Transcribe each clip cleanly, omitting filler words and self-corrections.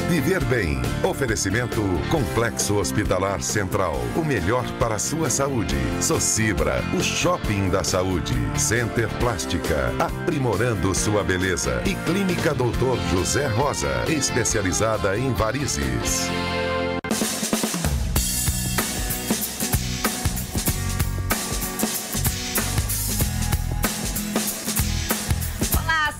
Viver Bem. Oferecimento Complexo Hospitalar Central. O melhor para a sua saúde. Socibra, o shopping da saúde. Center Plástica, aprimorando sua beleza. E Clínica Doutor José Rosa, especializada em varizes.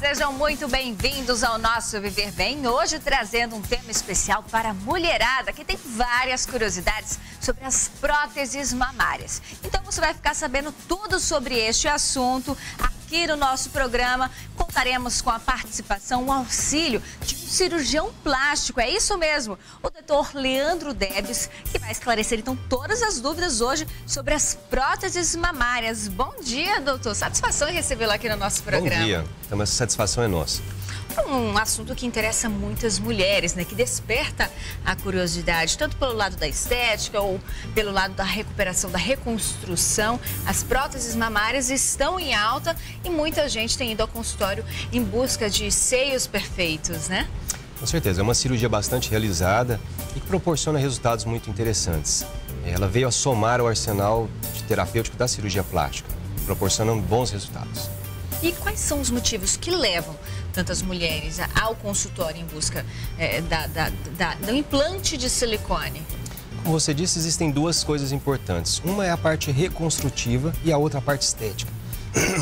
Sejam muito bem-vindos ao nosso Viver Bem, hoje trazendo um tema especial para a mulherada, que tem várias curiosidades sobre as próteses mamárias. Então você vai ficar sabendo tudo sobre este assunto aqui no nosso programa. Contaremos com a participação, o auxílio de um cirurgião plástico, é isso mesmo, o doutor Leandro Debes, que vai esclarecer então todas as dúvidas hoje sobre as próteses mamárias. Bom dia, doutor, satisfação em recebê-lo aqui no nosso programa. Bom dia, então, a satisfação é nossa. Um assunto que interessa muitas mulheres, né? Que desperta a curiosidade, tanto pelo lado da estética ou pelo lado da recuperação, da reconstrução. As próteses mamárias estão em alta e muita gente tem ido ao consultório em busca de seios perfeitos, né? Com certeza, é uma cirurgia bastante realizada e que proporciona resultados muito interessantes. Ela veio a somar o arsenal terapêutico da cirurgia plástica, proporcionando bons resultados. E quais são os motivos que levam tantas mulheres ao consultório em busca do implante de silicone? Como você disse, existem duas coisas importantes. Uma é a parte reconstrutiva e a outra a parte estética.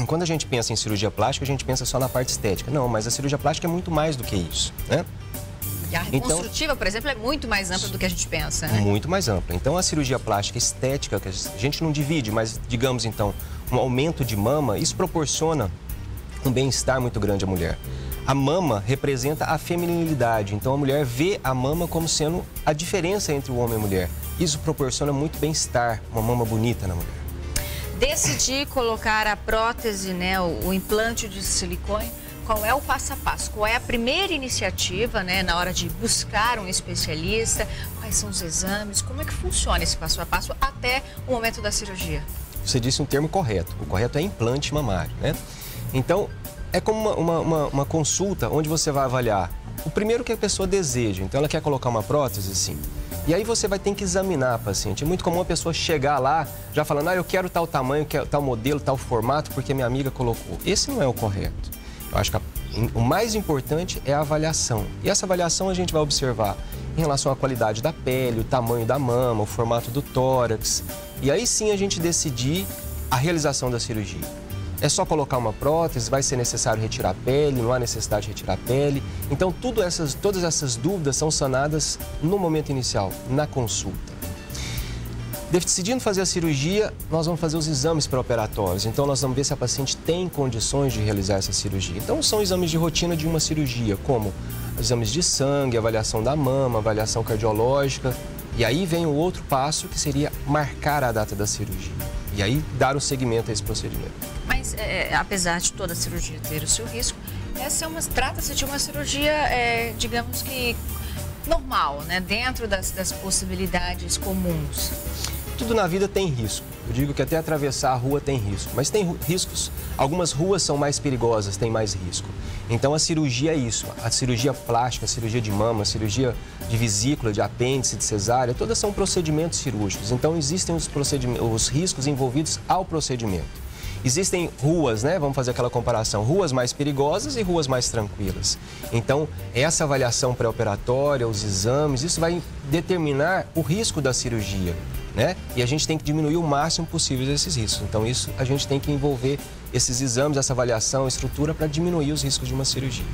Quando a gente pensa em cirurgia plástica, a gente pensa só na parte estética. Não, mas a cirurgia plástica é muito mais do que isso, né? E a reconstrutiva, por exemplo, é muito mais ampla do que a gente pensa, né? Muito mais ampla. Então, a cirurgia plástica estética, que a gente não divide, mas, digamos, então, um aumento de mama, isso proporciona um bem-estar muito grande à mulher. A mama representa a feminilidade, então a mulher vê a mama como sendo a diferença entre o homem e a mulher. Isso proporciona muito bem-estar, uma mama bonita na mulher. Decidir colocar a prótese, né, o implante de silicone, qual é o passo a passo? Qual é a primeira iniciativa, né, na hora de buscar um especialista? Quais são os exames? Como é que funciona esse passo a passo até o momento da cirurgia? Você disse um termo correto. O correto é implante mamário, né? Então, é como uma consulta onde você vai avaliar o primeiro que a pessoa deseja. Então, ela quer colocar uma prótese, sim. E aí você vai ter que examinar a paciente. É muito comum a pessoa chegar lá já falando, eu quero tal tamanho, quero tal modelo, tal formato, porque minha amiga colocou. Esse não é o correto. Eu acho que o mais importante é a avaliação. E essa avaliação a gente vai observar em relação à qualidade da pele, o tamanho da mama, o formato do tórax. E aí sim a gente decidir a realização da cirurgia. É só colocar uma prótese, vai ser necessário retirar a pele, não há necessidade de retirar a pele. Então, todas essas dúvidas são sanadas no momento inicial, na consulta. Decidindo fazer a cirurgia, nós vamos fazer os exames pré-operatórios. Então, nós vamos ver se a paciente tem condições de realizar essa cirurgia. Então, são exames de rotina de uma cirurgia, como exames de sangue, avaliação da mama, avaliação cardiológica. E aí vem o outro passo, que seria marcar a data da cirurgia. E aí, dar o seguimento a esse procedimento. Mas, apesar de toda cirurgia ter o seu risco, trata-se de uma cirurgia, digamos que, normal, né? Dentro das possibilidades comuns. Tudo na vida tem risco. Eu digo que até atravessar a rua tem risco. Mas tem riscos. Algumas ruas são mais perigosas, tem mais risco. Então a cirurgia é isso. A cirurgia plástica, a cirurgia de mama, a cirurgia de vesícula, de apêndice, de cesárea, todas são procedimentos cirúrgicos. Então existem os riscos envolvidos ao procedimento. Existem ruas, né? Vamos fazer aquela comparação, ruas mais perigosas e ruas mais tranquilas. Então, essa avaliação pré-operatória, os exames, isso vai determinar o risco da cirurgia, né? E a gente tem que diminuir o máximo possível esses riscos. Então, isso a gente tem que envolver esses exames, essa avaliação, estrutura para diminuir os riscos de uma cirurgia.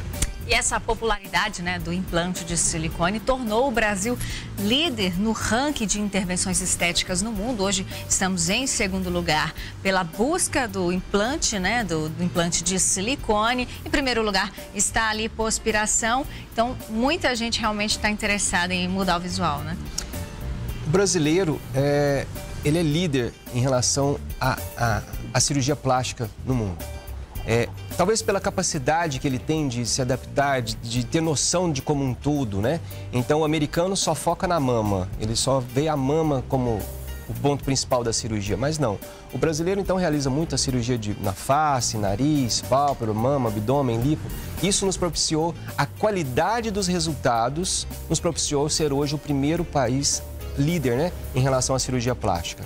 E essa popularidade, né, do implante de silicone tornou o Brasil líder no ranking de intervenções estéticas no mundo. Hoje estamos em segundo lugar pela busca do implante, né, do implante de silicone. Em primeiro lugar está a lipoaspiração. Então, muita gente realmente está interessada em mudar o visual, né? O brasileiro, ele é líder em relação à cirurgia plástica no mundo. Talvez pela capacidade que ele tem de se adaptar, de ter noção de como um todo, né? Então, o americano só foca na mama, ele só vê a mama como o ponto principal da cirurgia, mas não. O brasileiro, então, realiza muita cirurgia na face, nariz, pálpebra, mama, abdômen, lipo. Isso nos propiciou, a qualidade dos resultados nos propiciou ser hoje o primeiro país líder, né, em relação à cirurgia plástica.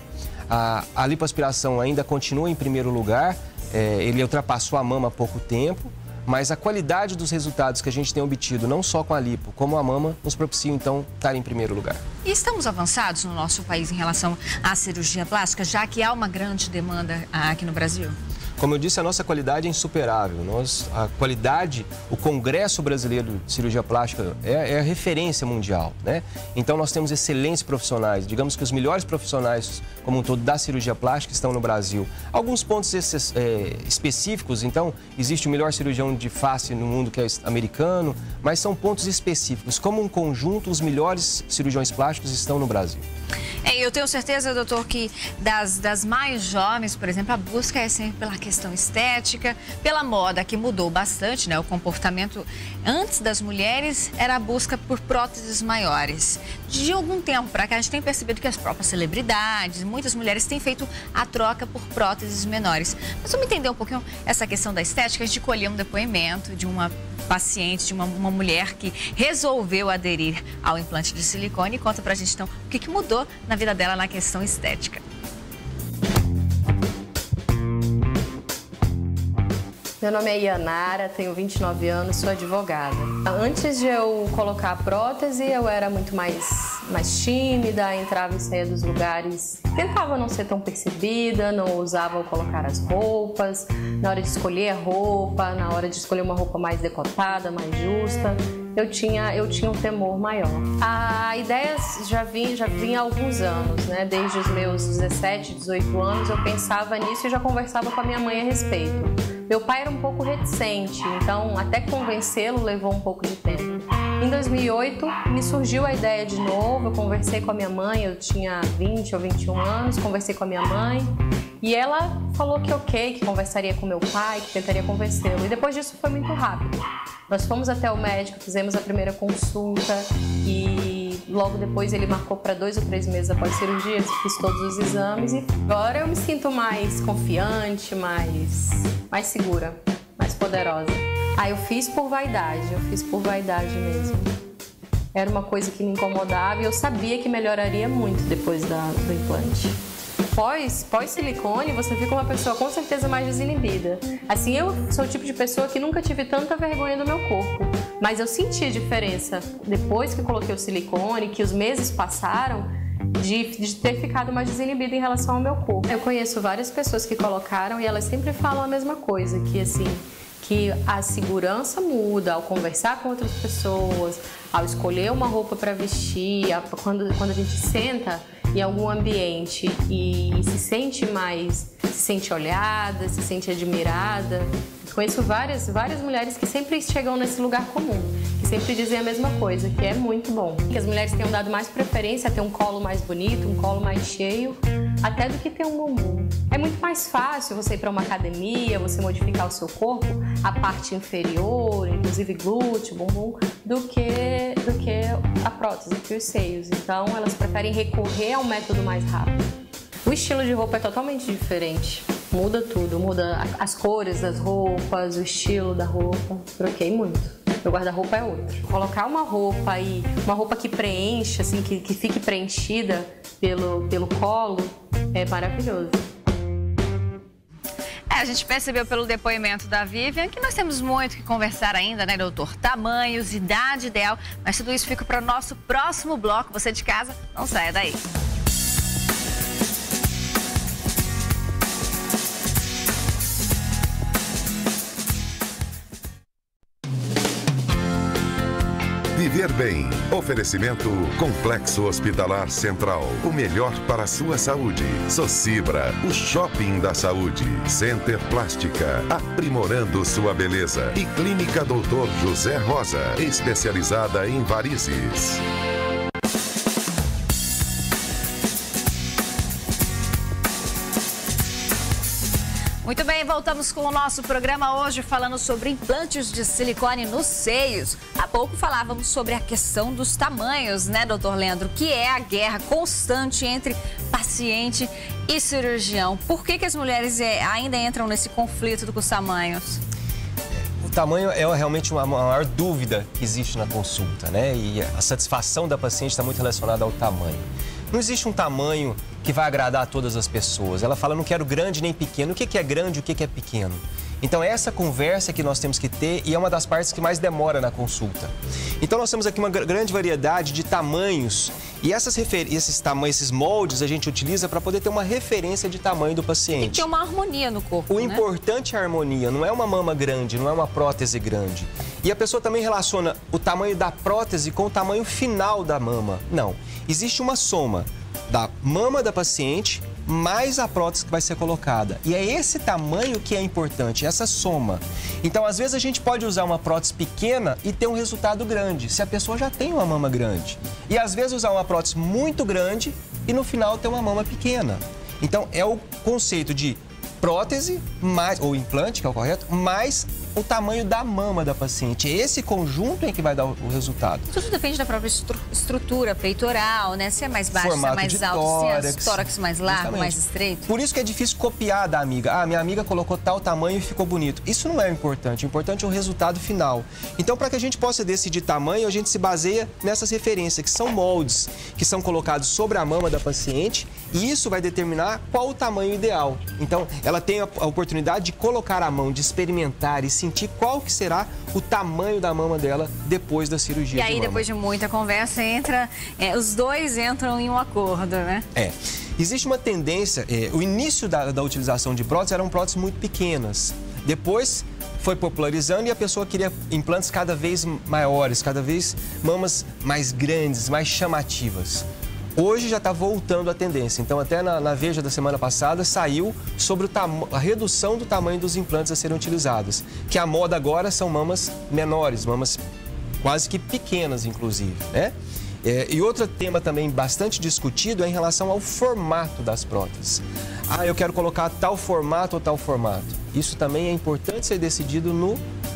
A lipoaspiração ainda continua em primeiro lugar, ele ultrapassou a mama há pouco tempo, mas a qualidade dos resultados que a gente tem obtido, não só com a lipo, como a mama, nos propicia, então, estar em primeiro lugar. E estamos avançados no nosso país em relação à cirurgia plástica, já que há uma grande demanda aqui no Brasil? Como eu disse, a nossa qualidade é insuperável. A qualidade, o Congresso Brasileiro de Cirurgia Plástica é a referência mundial, né? Então, nós temos excelentes profissionais. Digamos que os melhores profissionais, como um todo, da cirurgia plástica estão no Brasil. Alguns pontos específicos, então, existe o melhor cirurgião de face no mundo, que é americano, mas são pontos específicos. Como um conjunto, os melhores cirurgiões plásticos estão no Brasil. Eu tenho certeza, doutor, que das mais jovens, por exemplo, a busca é sempre pela questão estética, pela moda, que mudou bastante, né? O comportamento antes das mulheres era a busca por próteses maiores. De algum tempo para cá, a gente tem percebido que as próprias celebridades, muitas mulheres têm feito a troca por próteses menores. Mas vamos entender um pouquinho essa questão da estética. A gente colheu um depoimento de uma paciente, de uma mulher que resolveu aderir ao implante de silicone. Conta pra gente, então, o que mudou na vida dela na questão estética. Meu nome é Ianara, tenho 29 anos, sou advogada. Antes de eu colocar a prótese, eu era muito mais tímida, entrava e saía dos lugares, tentava não ser tão percebida, não ousava colocar as roupas, na hora de escolher a roupa, na hora de escolher uma roupa mais decotada, mais justa, eu tinha um temor maior. A ideia já vinha há alguns anos, né? Desde os meus 17, 18 anos eu pensava nisso e já conversava com a minha mãe a respeito. Meu pai era um pouco reticente, então até convencê-lo levou um pouco de tempo. Em 2008 me surgiu a ideia de novo, eu conversei com a minha mãe, eu tinha 20 ou 21 anos, conversei com a minha mãe e ela falou que ok, que conversaria com meu pai, que tentaria convencê-lo. E depois disso foi muito rápido. Nós fomos até o médico, fizemos a primeira consulta e logo depois ele marcou para 2 ou 3 meses após a cirurgia, fiz todos os exames e agora eu me sinto mais confiante, mais segura, mais poderosa. Eu fiz por vaidade, mesmo. Era uma coisa que me incomodava e eu sabia que melhoraria muito depois do implante. Pós-silicone, você fica uma pessoa com certeza mais desinibida. Assim, eu sou o tipo de pessoa que nunca tive tanta vergonha do meu corpo. Mas eu senti a diferença depois que eu coloquei o silicone, que os meses passaram, de ter ficado mais desinibida em relação ao meu corpo. Eu conheço várias pessoas que colocaram e elas sempre falam a mesma coisa, que assim, que a segurança muda ao conversar com outras pessoas, ao escolher uma roupa para vestir, quando a gente senta em algum ambiente e se sente olhada, se sente admirada. Conheço várias mulheres que sempre chegam nesse lugar comum, que sempre dizem a mesma coisa, que é muito bom. Que as mulheres tenham dado mais preferência a ter um colo mais bonito, um colo mais cheio, até do que ter um bumbum. É muito mais fácil você ir para uma academia, você modificar o seu corpo, a parte inferior, inclusive glúteo, bumbum, do que a prótese, do que os seios. Então, elas preferem recorrer a um método mais rápido. O estilo de roupa é totalmente diferente. Muda tudo, muda as cores das roupas, o estilo da roupa. Troquei muito. Meu guarda-roupa é outro. Colocar uma roupa aí, uma roupa que preencha, assim, que fique preenchida pelo colo, é maravilhoso. A gente percebeu pelo depoimento da Vivian que nós temos muito que conversar ainda, né, doutor? Tamanhos, idade ideal, mas tudo isso fica para o nosso próximo bloco. Você de casa, não saia daí. Viver Bem. Oferecimento Complexo Hospitalar Central. O melhor para a sua saúde. Socibra, o shopping da saúde. Center Plástica, aprimorando sua beleza. E Clínica Doutor José Rosa, especializada em varizes. Muito bem, voltamos com o nosso programa hoje falando sobre implantes de silicone nos seios. Há pouco falávamos sobre a questão dos tamanhos, né, doutor Leandro? Que é a guerra constante entre paciente e cirurgião. Por que as mulheres ainda entram nesse conflito com os tamanhos? O tamanho é realmente uma maior dúvida que existe na consulta, né? E a satisfação da paciente está muito relacionada ao tamanho. Não existe um tamanho que vai agradar a todas as pessoas. Ela fala, não quero grande nem pequeno. O que é grande e o que é pequeno? Então, essa conversa que nós temos que ter e é uma das partes que mais demora na consulta. Então, nós temos aqui uma grande variedade de tamanhos e esses moldes a gente utiliza para poder ter uma referência de tamanho do paciente. Tem que ter uma harmonia no corpo, O importante é a harmonia, não é uma mama grande, não é uma prótese grande. E a pessoa também relaciona o tamanho da prótese com o tamanho final da mama. Não, existe uma soma da mama da paciente mais a prótese que vai ser colocada. E é esse tamanho que é importante, essa soma. Então, às vezes, a gente pode usar uma prótese pequena e ter um resultado grande, se a pessoa já tem uma mama grande. E, às vezes, usar uma prótese muito grande e, no final, ter uma mama pequena. Então, é o conceito de prótese, ou implante, que é o correto, mais o tamanho da mama da paciente. Esse conjunto é que vai dar o resultado. Tudo depende da própria estrutura peitoral, né? Se é mais baixo, Formato se é mais alto, tórax, se é tórax mais largo, justamente. mais estreito. Por isso que é difícil copiar da amiga. Ah, minha amiga colocou tal tamanho e ficou bonito. Isso não é importante. O importante é o resultado final. Então, para que a gente possa decidir tamanho, a gente se baseia nessas referências, que são moldes, que são colocados sobre a mama da paciente, e isso vai determinar qual o tamanho ideal. Então, ela tem a oportunidade de colocar a mão, de experimentar e sentir qual que será o tamanho da mama dela depois da cirurgia. E aí, depois de muita conversa, os dois entram em um acordo, né? Existe uma tendência, o início da utilização de próteses eram próteses muito pequenas. Depois foi popularizando e a pessoa queria implantes cada vez maiores, cada vez mamas mais grandes, mais chamativas. Hoje já está voltando a tendência. Então, até na Veja da semana passada, saiu sobre a redução do tamanho dos implantes a serem utilizados. Que a moda agora são mamas menores, mamas quase que pequenas, inclusive, né? E outro tema também bastante discutido é em relação ao formato das próteses. Ah, eu quero colocar tal formato ou tal formato. Isso também é importante ser decidido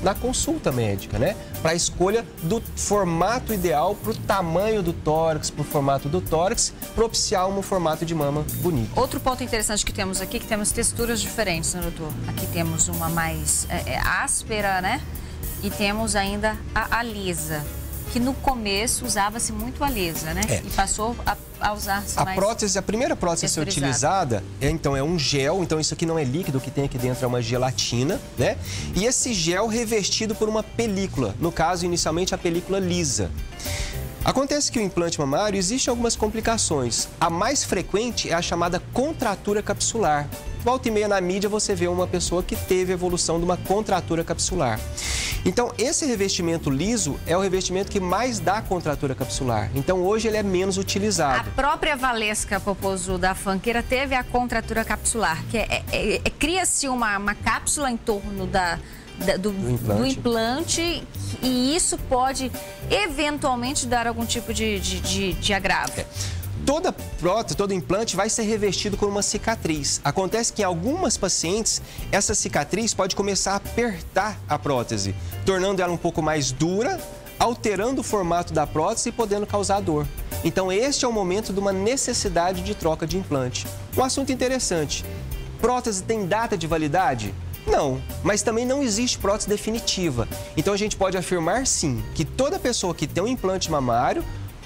na consulta médica, né? Para a escolha do formato ideal para o tamanho do tórax, para o formato do tórax, propiciar um formato de mama bonito. Outro ponto interessante que temos aqui, que temos texturas diferentes, né, doutor? Aqui temos uma mais áspera, né? E temos ainda a lisa, que no começo usava-se muito a lisa, né? E passou a usar-se mais... A primeira prótese a ser utilizada é um gel, então isso aqui não é líquido, o que tem aqui dentro é uma gelatina, né? E esse gel revestido por uma película, no caso, inicialmente, a película lisa. Acontece que o implante mamário existe algumas complicações. A mais frequente é a chamada contratura capsular. Volta e meia na mídia você vê uma pessoa que teve evolução de uma contratura capsular. Então, esse revestimento liso é o revestimento que mais dá contratura capsular. Então, hoje ele é menos utilizado. A própria Valesca Popozuda Fanqueira teve a contratura capsular, que cria-se uma cápsula em torno do implante e isso pode eventualmente dar algum tipo de agravo. Toda prótese, todo implante vai ser revestido com uma cicatriz. Acontece que em algumas pacientes, essa cicatriz pode começar a apertar a prótese, tornando ela um pouco mais dura, alterando o formato da prótese e podendo causar dor. Então, este é o momento de uma necessidade de troca de implante. Um assunto interessante. Prótese tem data de validade? Não, mas também não existe prótese definitiva. Então, a gente pode afirmar, sim, que toda pessoa que tem um implante mamário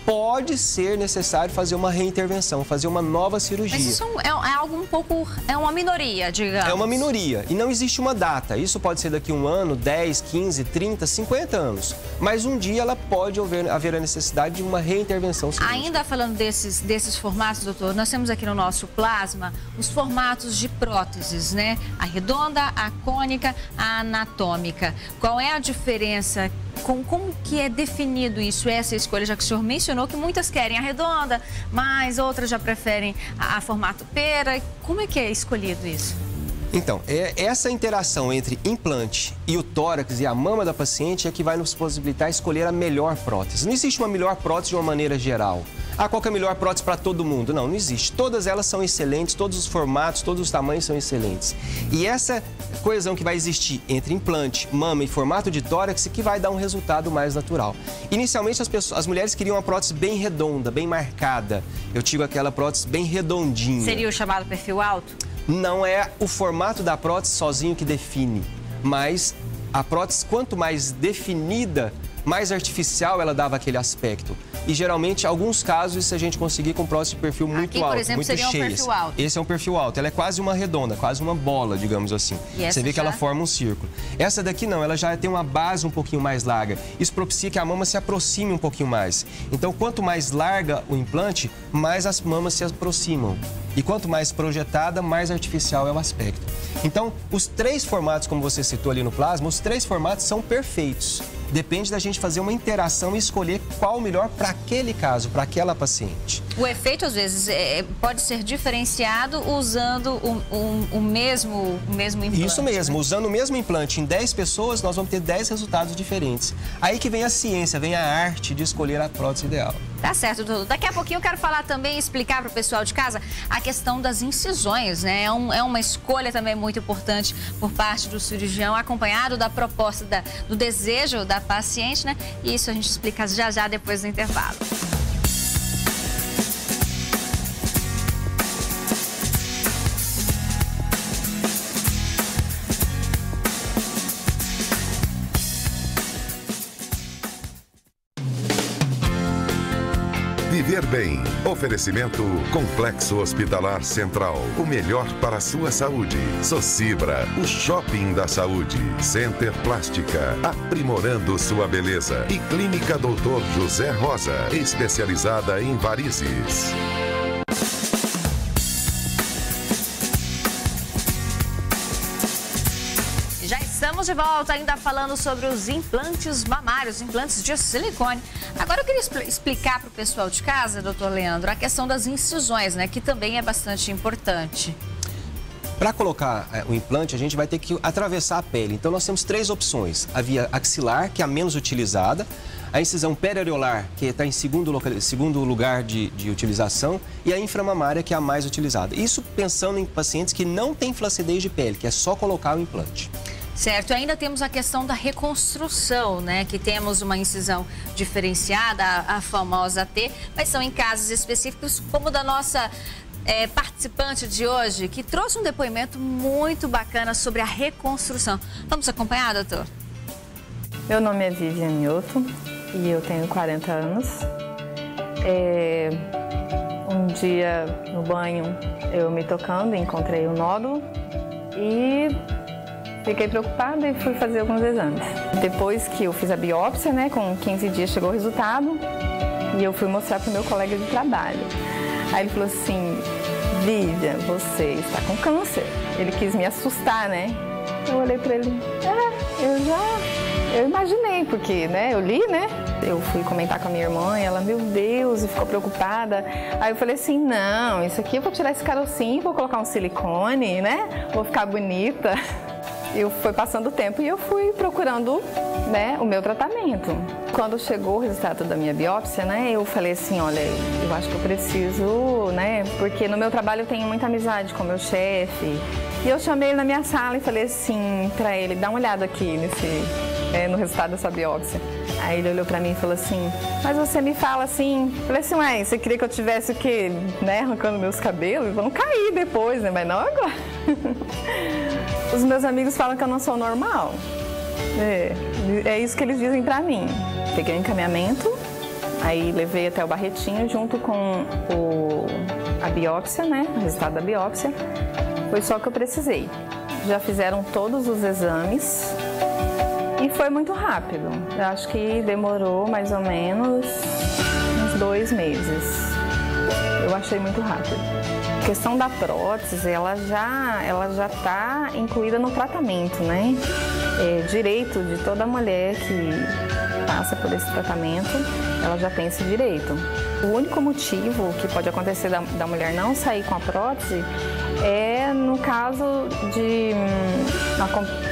pode ser necessário fazer uma reintervenção, fazer uma nova cirurgia. Mas isso é algo um pouco... é uma minoria, digamos. É uma minoria e não existe uma data. Isso pode ser daqui a 1 ano, 10, 15, 30, 50 anos. Mas um dia ela pode haver a necessidade de uma reintervenção cirúrgica. Ainda falando desses formatos, doutor, nós temos aqui no nosso plasma os formatos de próteses, né? A redonda, a cônica, a anatômica. Qual é a diferença? Como que é definido isso, essa escolha, já que o senhor mencionou que muitas querem a redonda, mas outras já preferem a formato pera. Como é que é escolhido isso? Então, essa interação entre implante e o tórax e a mama da paciente é que vai nos possibilitar escolher a melhor prótese. Não existe uma melhor prótese de uma maneira geral. Ah, qual que é a melhor prótese para todo mundo? Não, não existe. Todas elas são excelentes, todos os formatos, todos os tamanhos são excelentes. E essa coesão que vai existir entre implante, mama e formato de tórax que vai dar um resultado mais natural. Inicialmente, as mulheres queriam uma prótese bem redonda, bem marcada. Eu tive aquela prótese bem redondinha. Seria o chamado perfil alto? Não é o formato da prótese sozinho que define, mas a prótese, quanto mais definida, mais artificial ela dava aquele aspecto. E geralmente, em alguns casos, isso a gente conseguir com prótese de perfil muito alto, por exemplo, muito seria cheias. Um perfil alto. Esse é um perfil alto. Ela é quase uma redonda, quase uma bola, digamos assim. Você vê que ela forma um círculo. Essa daqui não, ela já tem uma base um pouquinho mais larga. Isso propicia que a mama se aproxime um pouquinho mais. Então, quanto mais larga o implante, mais as mamas se aproximam. E quanto mais projetada, mais artificial é o aspecto. Então, os 3 formatos, como você citou ali no plasma, os 3 formatos são perfeitos. Depende da gente fazer uma interação e escolher qual o melhor para aquele caso, para aquela paciente. O efeito, às vezes, pode ser diferenciado usando o mesmo implante. Isso mesmo. Né? Usando o mesmo implante em 10 pessoas, nós vamos ter 10 resultados diferentes. Aí que vem a ciência, vem a arte de escolher a prótese ideal. Tá certo, doutor. Daqui a pouquinho eu quero falar também, explicar para o pessoal de casa a questão das incisões, né? É uma escolha também muito importante por parte do cirurgião, acompanhado da proposta, do desejo da paciente, né? E isso a gente explica já depois do intervalo. Viver Bem. Oferecimento Complexo Hospitalar Central. O melhor para a sua saúde. Socibra, o shopping da saúde. Center Plástica, aprimorando sua beleza. E Clínica Doutor José Rosa, especializada em varizes. Estamos de volta ainda falando sobre os implantes mamários, implantes de silicone. Agora eu queria explicar para o pessoal de casa, doutor Leandro, a questão das incisões, né, que também é bastante importante. Para colocar o implante, a gente vai ter que atravessar a pele. Então, nós temos 3 opções. A via axilar, que é a menos utilizada. A incisão periareolar, que está em segundo lugar de utilização. E a inframamária, que é a mais utilizada. Isso pensando em pacientes que não têm flacidez de pele, que é só colocar o implante. Certo, ainda temos a questão da reconstrução, né? Que temos uma incisão diferenciada, a famosa T, mas são em casos específicos, como o da nossa participante de hoje, que trouxe um depoimento muito bacana sobre a reconstrução. Vamos acompanhar, doutor? Meu nome é Vivian Mioto e eu tenho 40 anos. Um dia no banho, eu me tocando, encontrei um nódulo e fiquei preocupada e fui fazer alguns exames. Depois que eu fiz a biópsia, né, com 15 dias chegou o resultado e eu fui mostrar para o meu colega de trabalho. Aí ele falou assim: Vivian, você está com câncer. Ele quis me assustar, né? Eu olhei para ele, eu imaginei, porque, né, eu li, né? Eu fui comentar com a minha irmã e ela, meu Deus, e ficou preocupada. Aí eu falei assim, não, isso aqui eu vou tirar esse carocinho, vou colocar um silicone, né? Vou ficar bonita. Eu fui passando o tempo e eu fui procurando, né, o meu tratamento. Quando chegou o resultado da minha biópsia, né, eu falei assim, olha, eu acho que eu preciso, né, porque no meu trabalho eu tenho muita amizade com o meu chefe. E eu chamei ele na minha sala e falei assim pra ele, dá uma olhada aqui no resultado dessa biópsia. Aí ele olhou pra mim e falou assim, mas você me fala assim, falei assim, ué, você queria que eu tivesse o quê, né, arrancando meus cabelos? Vão cair depois, né, mas não agora. Os meus amigos falam que eu não sou normal. É isso que eles dizem pra mim. Peguei o encaminhamento, aí levei até o Barretinho junto com a biópsia, né, o resultado da biópsia. Foi só o que eu precisei. Já fizeram todos os exames e foi muito rápido. Eu acho que demorou mais ou menos uns 2 meses. Eu achei muito rápido. A questão da prótese, ela já está incluída no tratamento, né? É direito de toda mulher que passa por esse tratamento, ela já tem esse direito. O único motivo que pode acontecer da mulher não sair com a prótese é no caso de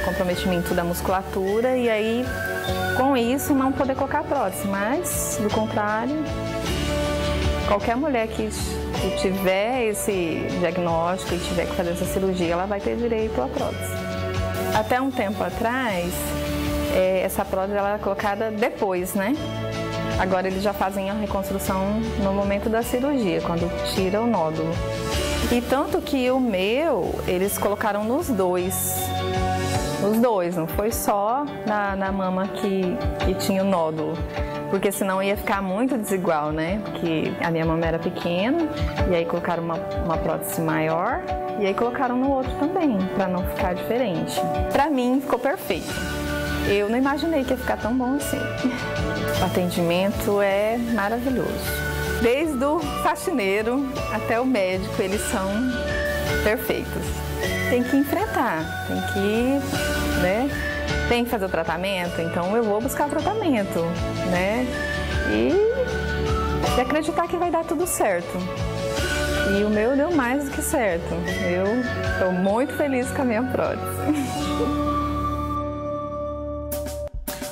comprometimento da musculatura e aí, com isso, não poder colocar a prótese, mas, do contrário, Qualquer mulher que tiver esse diagnóstico e tiver que fazer essa cirurgia, ela vai ter direito à prótese. Até um tempo atrás, essa prótese ela era colocada depois, né? Agora eles já fazem a reconstrução no momento da cirurgia, quando tira o nódulo. E tanto que o meu, eles colocaram nos dois. Os dois, não foi só na mama que tinha o nódulo. Porque senão ia ficar muito desigual, né? Porque a minha mama era pequena, e aí colocaram uma prótese maior, e aí colocaram no outro também, para não ficar diferente. Para mim, ficou perfeito. Eu não imaginei que ia ficar tão bom assim. O atendimento é maravilhoso. Desde o faxineiro até o médico, eles são perfeitos. Tem que enfrentar, tem que fazer o tratamento, então eu vou buscar o tratamento, né? E acreditar que vai dar tudo certo. E o meu deu mais do que certo. Eu estou muito feliz com a minha prótese.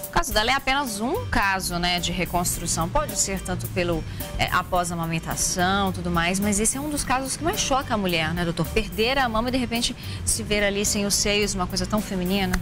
O caso dela é apenas um caso, né, de reconstrução. Pode ser tanto pelo após a amamentação, tudo mais, mas esse é um dos casos que mais choca a mulher, né, doutor? Perder a mama e de repente se ver ali sem os seios, uma coisa tão feminina.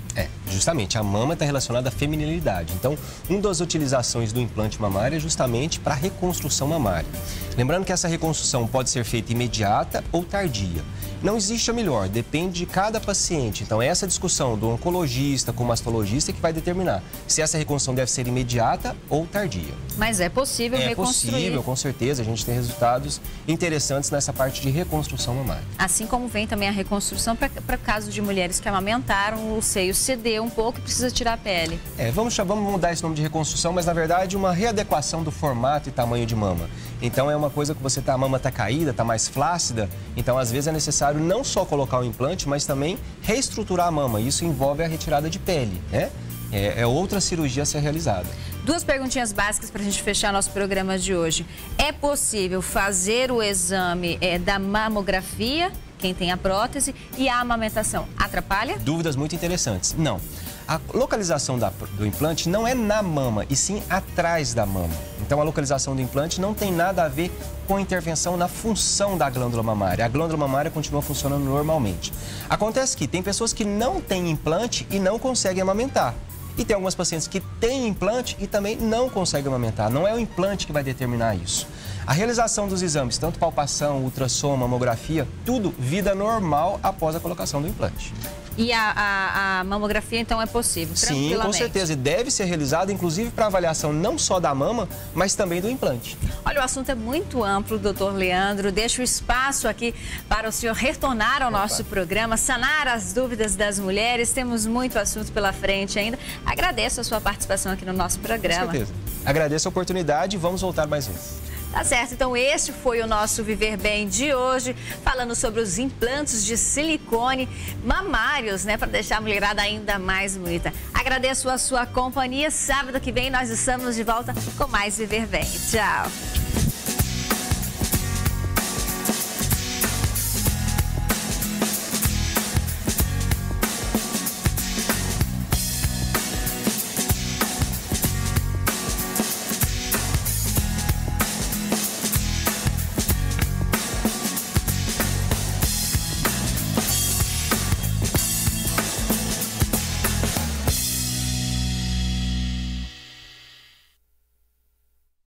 Justamente, a mama está relacionada à feminilidade. Então, uma das utilizações do implante mamário é justamente para a reconstrução mamária. Lembrando que essa reconstrução pode ser feita imediata ou tardia. Não existe a melhor, depende de cada paciente. Então, essa discussão do oncologista com o mastologista é que vai determinar se essa reconstrução deve ser imediata ou tardia. Mas é possível reconstruir. É possível, com certeza. A gente tem resultados interessantes nessa parte de reconstrução mamária. Assim como vem também a reconstrução para caso de mulheres que amamentaram, o seio cedeu um pouco e precisa tirar a pele. Vamos mudar esse nome de reconstrução, mas na verdade uma readequação do formato e tamanho de mama. Então é uma coisa que a mama está caída, está mais flácida, então às vezes é necessário não só colocar o implante, mas também reestruturar a mama. Isso envolve a retirada de pele, né? É outra cirurgia a ser realizada. Duas perguntinhas básicas para a gente fechar nosso programa de hoje. É possível fazer o exame da mamografia, quem tem a prótese, e a amamentação atrapalha? Dúvidas muito interessantes. Não. A localização do implante não é na mama, e sim atrás da mama. Então, a localização do implante não tem nada a ver com intervenção na função da glândula mamária. A glândula mamária continua funcionando normalmente. Acontece que tem pessoas que não têm implante e não conseguem amamentar. E tem algumas pacientes que têm implante e também não conseguem amamentar. Não é o implante que vai determinar isso. A realização dos exames, tanto palpação, ultrassom, mamografia, tudo vida normal após a colocação do implante. E a mamografia, então, é possível, tranquilamente? Sim, com certeza. E deve ser realizada, inclusive, para avaliação não só da mama, mas também do implante. Olha, o assunto é muito amplo, doutor Leandro. Deixo o espaço aqui para o senhor retornar ao nosso programa, sanar as dúvidas das mulheres. Temos muito assunto pela frente ainda. Agradeço a sua participação aqui no nosso programa. Com certeza. Agradeço a oportunidade e vamos voltar mais vezes. Tá certo, então esse foi o nosso Viver Bem de hoje, falando sobre os implantes de silicone mamários, né, para deixar a mulherada ainda mais bonita. Agradeço a sua companhia, sábado que vem nós estamos de volta com mais Viver Bem. Tchau!